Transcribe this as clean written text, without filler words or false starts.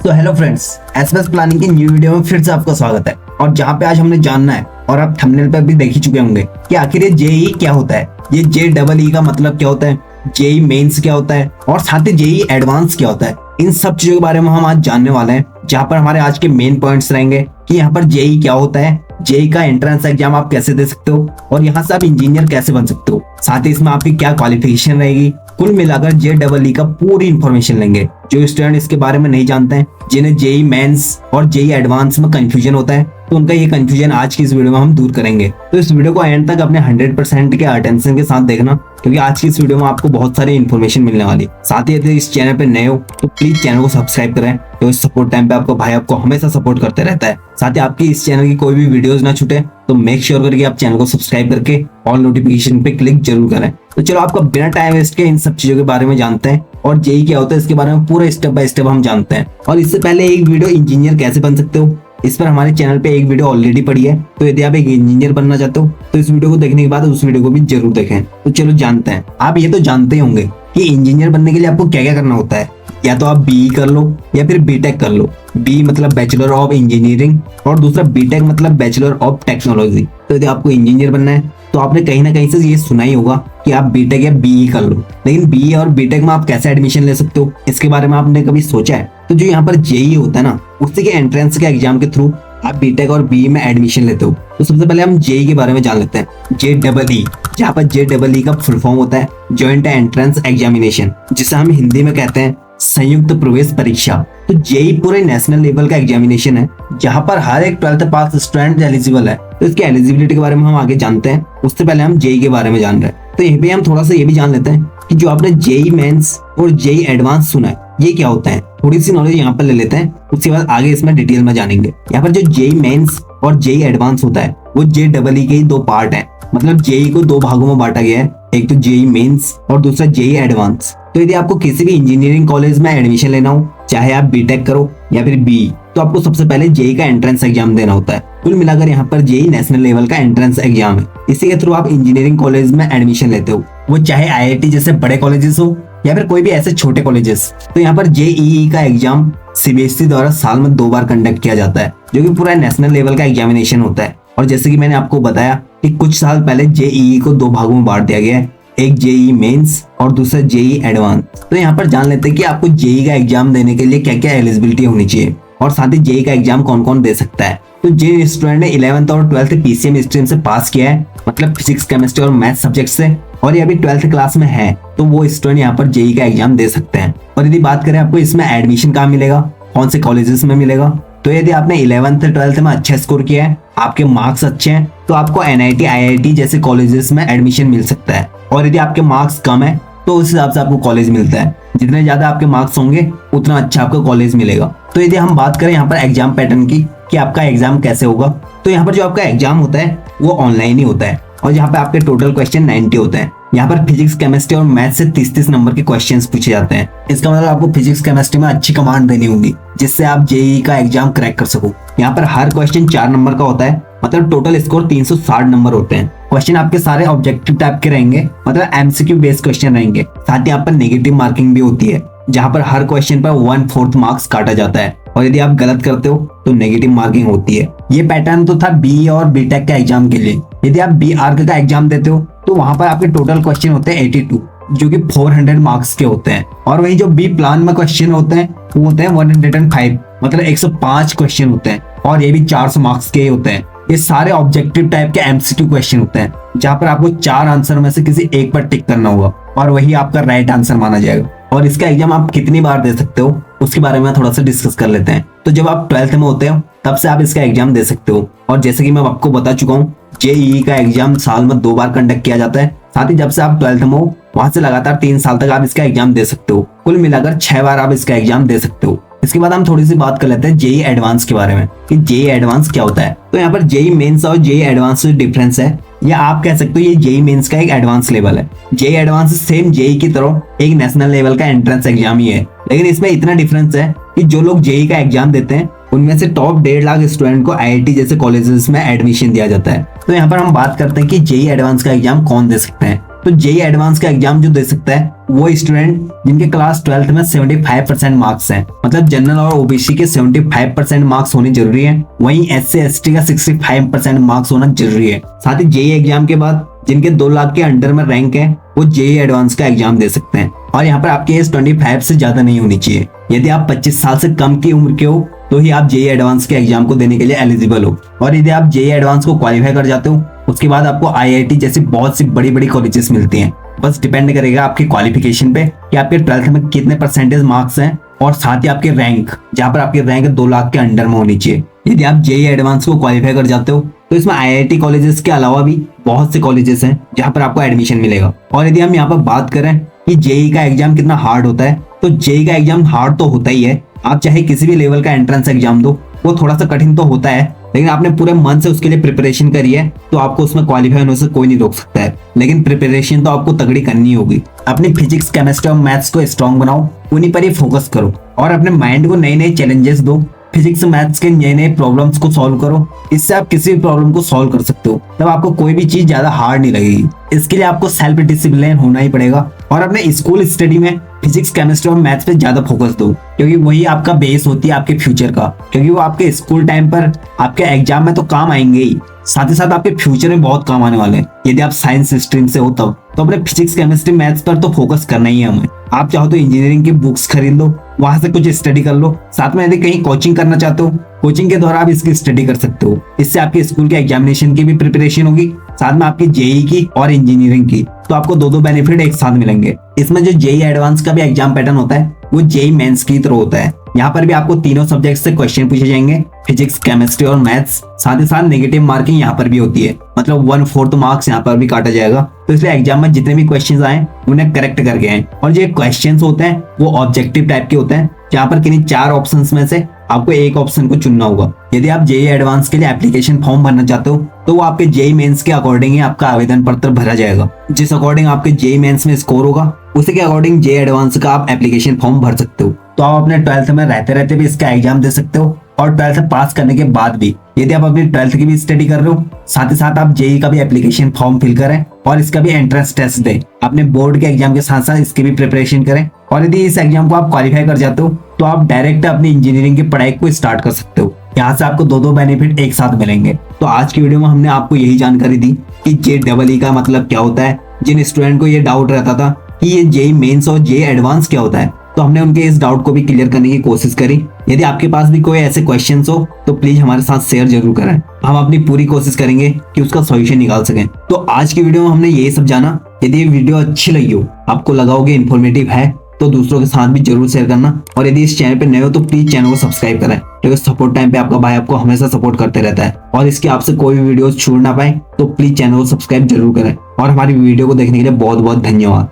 तो hello friends, SMS planning की new video में फिर से आपका स्वागत है। और जहाँ पे आज हमने जानना है और आप थंबनेल पर भी देख ही चुके होंगे कि आखिर ये जेई क्या होता है, ये JEE का मतलब क्या होता है, जेई मेंस क्या होता है और साथ ही जेई एडवांस क्या होता है। इन सब चीजों के बारे में हम आज जानने वाले हैं, जहाँ पर हमारे आज के मेन पॉइंट्स रहेंगे कि यहाँ पर जेई क्या होता है, जेई का एंट्रेंस एग्जाम आप कैसे दे सकते हो और यहाँ से आप इंजीनियर कैसे बन सकते हो, साथ ही इसमें आपकी क्या क्वालिफिकेशन रहेगी। कुल मिलाकर JEE का पूरी इंफॉर्मेशन लेंगे। जो स्टूडेंट इसके बारे में नहीं जानते हैं, जिन्हें जेई मेंस और जेई एडवांस में कंफ्यूजन होता है, तो उनका ये कंफ्यूजन आज की इस वीडियो में हम दूर करेंगे। तो इस वीडियो को एंड तक अपने 100% के अटेंशन के साथ देखना, क्योंकि आज की इस वीडियो में आपको बहुत सारी इन्फॉर्मेशन मिलने वाली। साथ ही यदि इस चैनल पे नए हो तो प्लीज चैनल को सब्सक्राइब करें, तो इस सपोर्ट टाइम पे आपको भाई आपको हमेशा सपोर्ट करते रहता है। साथ ही आपकी इस चैनल की कोई भी वीडियोस ना छूटे, तो मेक श्योर करके आप चैनल को सब्सक्राइब करके ऑल नोटिफिकेशन पे क्लिक जरूर करें। तो चलो आपको बिना टाइम वेस्ट के इन सब चीजों के बारे में जानते हैं और जेई क्या होता है इसके बारे में पूरा स्टेप बाय स्टेप हम जानते हैं। और इससे पहले एक वीडियो इंजीनियर कैसे बन सकते हो, इस पर हमारे चैनल पे एक वीडियो ऑलरेडी पड़ी है। तो यदि आप एक इंजीनियर बनना चाहते हो तो इस वीडियो को देखने के बाद उस वीडियो को भी जरूर देखें। तो चलो जानते हैं। आप ये तो जानते ही होंगे कि इंजीनियर बनने के लिए आपको क्या क्या करना होता है। या तो आप BE कर लो या फिर BTech कर लो। BE मतलब बैचलर ऑफ इंजीनियरिंग और दूसरा BTech मतलब बैचलर ऑफ टेक्नोलॉजी। तो यदि आपको इंजीनियर बनना है तो आपने कहीं ना कहीं से ये सुना ही होगा कि आप BTech या BE कर लो। लेकिन BE और BTech में आप कैसे एडमिशन ले सकते हो, इसके बारे में आपने कभी सोचा है? तो जो यहाँ पर जेई होता है ना, उसी के एंट्रेंस के एग्जाम के थ्रू आप BTech और BE में एडमिशन लेते हो। तो सबसे पहले हम जेई के बारे में जान लेते हैं। JEE, जहाँ पर JEE का फुल फॉर्म होता है जॉइंट एंट्रेंस एग्जामिनेशन, जिसे हम हिंदी में कहते हैं संयुक्त प्रवेश परीक्षा। तो जेई पूरे नेशनल लेवल का एग्जामिनेशन है, जहाँ पर हर एक 12th पास स्टूडेंट एलिजिबल है। तो इसकी एलिजिबिलिटी के बारे में हम आगे जानते हैं। उससे पहले हम जेई के बारे में जान रहे हैं। तो यहीं पे हम थोड़ा सा ये भी जान लेते हैं कि जो आपने जेई मेंस और जेई एडवांस सुना है, ये क्या होता है। थोड़ी सी नॉलेज यहाँ पर ले लेते हैं, उसके बाद आगे इसमें डिटेल में जानेंगे। यहाँ पर जो जेई मेंस और जेई एडवांस होता है वो JEE के ही दो पार्ट है। मतलब जेई को दो भागों में बांटा गया है, एक तो जेई मेंस और दूसरा जेई एडवांस। तो यदि आपको किसी भी इंजीनियरिंग कॉलेज में एडमिशन लेना हो, चाहे आप BTech करो या फिर BE, तो आपको सबसे पहले जेई का एंट्रेंस एग्जाम देना होता है। कुल मिलाकर यहाँ पर जेई नेशनल लेवल का एंट्रेंस एग्जाम है। इसी के थ्रू आप इंजीनियरिंग कॉलेज में एडमिशन लेते हो, वो चाहे IIT जैसे बड़े कॉलेजेस हो या फिर कोई भी ऐसे छोटे कॉलेजेस। तो यहाँ पर JEE का एग्जाम CBSE द्वारा साल में 2 बार कंडक्ट किया जाता है, जो कि पूरा नेशनल लेवल का एग्जामिनेशन होता है। और जैसे कि मैंने आपको बताया कि कुछ साल पहले JEE को 2 भागों में बांट दिया गया है, एक जेई मेंस और दूसरा जेई एडवांस। तो यहाँ पर जान लेते हैं कि आपको जेई का एग्जाम देने के लिए क्या क्या एलिजिबिलिटी होनी चाहिए और साथ ही जेई का एग्जाम कौन कौन दे सकता है। तो जिन स्टूडेंट ने 11th और 12th PCM स्ट्रीम से पास किया है, मतलब फिजिक्स, केमिस्ट्री और मैथ सब्जेक्ट से, और ये अभी 12th क्लास में है, तो वो स्टूडेंट यहाँ पर जेई का एग्जाम दे सकते हैं। और यदि बात करें आपको इसमें एडमिशन कहाँ मिलेगा, कौन से कॉलेजेस में मिलेगा, तो यदि आपने 11th 12th में अच्छा स्कोर किया है, आपके मार्क्स अच्छे हैं, तो आपको NIT IIT जैसे कॉलेजेस में एडमिशन मिल सकता है। और यदि आपके मार्क्स कम है तो उस हिसाब से आपको कॉलेज मिलता है। जितने ज्यादा आपके मार्क्स होंगे उतना अच्छा आपको कॉलेज मिलेगा। तो यदि हम बात करें यहाँ पर एग्जाम पैटर्न की कि आपका एग्जाम कैसे होगा, तो यहाँ पर जो आपका एग्जाम होता है वो ऑनलाइन ही होता है और यहाँ पे आपके टोटल क्वेश्चन 90 होते हैं। यहाँ पर फिजिक्स, केमिस्ट्री और मैथ से 30-30 नंबर के क्वेश्चंस पूछे जाते हैं। इसका मतलब आपको फिजिक्स, केमिस्ट्री में अच्छी कमांड देनी होगी, जिससे आप जेई का एग्जाम क्रैक कर सको। यहाँ पर हर क्वेश्चन 4 नंबर का होता है, मतलब टोटल स्कोर 360 नंबर होते हैं। क्वेश्चन आपके सारे ऑब्जेक्टिव टाइप के रहेंगे, मतलब MCQ बेस्ड क्वेश्चन रहेंगे। साथ ही यहाँ पर नेगेटिव मार्किंग भी होती है, जहाँ पर हर क्वेश्चन पर 1/4 मार्क्स काटा जाता है और यदि आप गलत करते हो तो नेगेटिव मार्किंग होती है। ये पैटर्न तो था BE और BTech का एग्जाम के लिए। यदि आप BArc का एग्जाम देते हो तो वहां पर आपके टोटल क्वेश्चन होते हैं 82, जो कि 400 मार्क्स के होते हैं। और वही जो B प्लान में क्वेश्चन होते हैं वो होते हैं 105, मतलब 105 क्वेश्चन होते हैं और ये भी 400 मार्क्स के होते हैं। ये सारे ऑब्जेक्टिव टाइप के MCQ क्वेश्चन होते हैं, जहाँ पर आपको 4 आंसर में से किसी एक पर टिक करना होगा और वही आपका राइट आंसर माना जाएगा। और इसका एग्जाम आप कितनी बार दे सकते हो उसके बारे में थोड़ा सा डिस्कस कर लेते हैं। तो जब आप 12th में होते हो तब से आप इसका एग्जाम दे सकते हो। और जैसे कि मैं आपको बता चुका हूँ, JEE का एग्जाम साल में 2 बार कंडक्ट किया जाता है। साथ ही जब से आप 12th में हो वहां से लगातार 3 साल तक आप इसका एग्जाम दे सकते हो। कुल मिलाकर 6 बार आप इसका एग्जाम दे सकते हो। इसके बाद हम थोड़ी सी बात कर लेते हैं जेई एडवांस के बारे में कि जेई एडवांस क्या होता है। तो यहाँ पर जेई मेंस और जेई एडवांस से डिफरेंस है, या आप कह सकते हो ये जेई मेंस का एक एडवांस लेवल है। जेई एडवांस सेम जेई की तरह एक नेशनल लेवल का एंट्रेंस एग्जाम ही है, लेकिन इसमें इतना डिफरेंस है कि जो लोग जेई का एग्जाम देते हैं उनमें से टॉप 1.5 लाख स्टूडेंट को IIT जैसे कॉलेजेस में एडमिशन दिया जाता है। तो यहाँ पर हम बात करते हैं कि जेई एडवांस का एग्जाम कौन दे सकते हैं। तो जेई एडवांस का एग्जाम जो दे सकता है वो स्टूडेंट जिनके क्लास 12th में 75% मार्क्स हैं, मतलब जनरल और ओबीसी के 75% मार्क्स होने जरूरी है, वहीं एससी एसटी का 65% मार्क्स होना जरूरी है। साथ ही जेई एग्जाम के बाद जिनके 2 लाख के अंडर में रैंक है वो जेई एडवांस का एग्जाम दे सकते हैं। और यहाँ पर आपकी एज 25 से ज्यादा नहीं होनी चाहिए। यदि आप 25 साल से कम की उम्र के हो तो ही आप जेई एडवांस के एग्जाम को देने के लिए एलिजिबल हो। और यदि आप जेई एडवांस को क्वालिफाई कर जाते हो उसके बाद आपको आईआईटी जैसी बहुत सी बड़ी बड़ी कॉलेजेस मिलती हैं। बस डिपेंड करेगा आपकी क्वालिफिकेशन पे कि आपके 12th में कितने परसेंटेज मार्क्स हैं और साथ ही आपके रैंक, जहाँ पर आपकी रैंक 2 लाख के अंडर में होनी चाहिए। यदि आप जेई एडवांस को क्वालिफाई कर जाते हो तो इसमें आईआईटी कॉलेजेस के अलावा भी बहुत से कॉलेजेस हैं जहाँ पर आपको एडमिशन मिलेगा। और यदि हम यहाँ पर बात करें कि जेई का एग्जाम कितना हार्ड होता है, तो जेई का एग्जाम हार्ड तो होता ही है। आप चाहे किसी भी लेवल का एंट्रेंस एग्जाम दो, वो थोड़ा सा कठिन तो होता है, लेकिन आपने पूरे मन से उसके लिए प्रिपरेशन करी है तो आपको उसमें क्वालिफाई होने से कोई नहीं रोक सकता है। लेकिन प्रिपरेशन तो आपको तगड़ी करनी होगी। अपनी फिजिक्स, केमिस्ट्री और मैथ्स को स्ट्रॉन्ग बनाओ, उन्हीं पर ही फोकस करो और अपने माइंड को नए नए चैलेंजेस दो। फिजिक्स मैथ्स के नए नए प्रॉब्लम्स को सॉल्व करो, इससे आप किसी भी प्रॉब्लम को सॉल्व कर सकते हो। तब आपको कोई भी चीज ज्यादा हार्ड नहीं लगेगी। इसके लिए आपको सेल्फ डिसिप्लिन होना ही पड़ेगा और अपने स्कूल स्टडी में फिजिक्स, केमिस्ट्री और मैथ्स पे ज्यादा फोकस दो, क्योंकि वही आपका बेस होती है आपके फ्यूचर का। क्योंकि वो आपके स्कूल टाइम पर आपके एग्जाम में तो काम आएंगे ही, साथ ही साथ आपके फ्यूचर में बहुत काम आने वाले हैं। यदि आप साइंस स्ट्रीम से हो तब तो अपने फिजिक्स, केमिस्ट्री, मैथ्स पर तो फोकस करना ही है हमें। आप चाहो तो इंजीनियरिंग की बुक्स खरीद लो, वहां से कुछ स्टडी कर लो। साथ में यदि कहीं कोचिंग करना चाहते हो, कोचिंग के द्वारा आप इसकी स्टडी कर सकते हो। इससे आपके स्कूल के एग्जामिनेशन की भी प्रिपरेशन होगी, साथ में आपकी जेई की और इंजीनियरिंग की, तो आपको दो बेनिफिट एक साथ मिलेंगे। इसमें जो जेई एडवांस का भी एग्जाम पैटर्न होता है वो जेई मेंस की तरह होता है। यहाँ पर भी आपको तीनों सब्जेक्ट से क्वेश्चन पूछे जाएंगे, फिजिक्स, केमिस्ट्री और मैथ्स। साथ ही साथ नेगेटिव मार्किंग यहाँ पर भी होती है, मतलब 1/4 मार्क्स यहाँ पर भी काटा जाएगा। तो इसलिए एग्जाम में जितने भी क्वेश्चंस आए उन्हें करेक्ट करके आए। और जो क्वेश्चंस होते हैं वो ऑब्जेक्टिव टाइप के होते हैं, जहाँ पर किन्हीं 4 ऑप्शंस में से आपको एक ऑप्शन को चुनना होगा। यदि आप जेई एडवांस के लिए एप्लीकेशन फॉर्म भरना चाहते हो तो वो आपके जेई मेंस के अकॉर्डिंग ही आपका आवेदन पत्र भरा जाएगा। जिस अकॉर्डिंग आपके जेई मेंस में स्कोर होगा उसी के अकॉर्डिंग जेई एडवांस का आप एप्लीकेशन फॉर्म भर सकते हो। तो आप अपने 12th में रहते रहते भी इसका एग्जाम दे सकते हो और 12th पास करने के बाद भी यदि आप अपनी 12th की भी स्टडी कर रहे हो, साथ ही साथ आप जेई का भी एप्लीकेशन फॉर्म फिल करें और इसका भी एंट्रेंस टेस्ट दें। अपने बोर्ड के एग्जाम के साथ साथ इसकी भी प्रिपरेशन करें। और यदि इस एग्जाम को आप क्वालिफाई कर जाते हो तो आप डायरेक्ट अपनी इंजीनियरिंग की पढ़ाई को स्टार्ट कर सकते हो। यहाँ से आपको दो बेनिफिट एक साथ मिलेंगे। तो आज की वीडियो में हमने आपको यही जानकारी दी कि JEE का मतलब क्या होता है। जिन स्टूडेंट को ये डाउट रहता था कि ये जेई मेंस और जेई एडवांस क्या होता है, तो हमने उनके इस डाउट को भी क्लियर करने की कोशिश करी। यदि आपके पास भी कोई ऐसे क्वेश्चंस हो तो प्लीज हमारे साथ शेयर जरूर करें, हम अपनी पूरी कोशिश करेंगे कि उसका सॉल्यूशन निकाल सकें। तो आज की वीडियो में हमने यही सब जाना। यदि ये वीडियो अच्छी लगी हो, आपको लगा होगा इन्फॉर्मेटिव है, तो दूसरों के साथ भी जरूर शेयर करना। और यदि इस चैनल पे नए हो तो प्लीज चैनल को सब्सक्राइब करें, क्योंकि सपोर्ट टाइम पे आपका भाई आपको हमेशा सपोर्ट करते रहता है। और इसके आपसे कोई भी वीडियो छूट ना पाए तो प्लीज चैनल को सब्सक्राइब जरूर करें। और हमारी वीडियो को देखने के लिए बहुत बहुत धन्यवाद।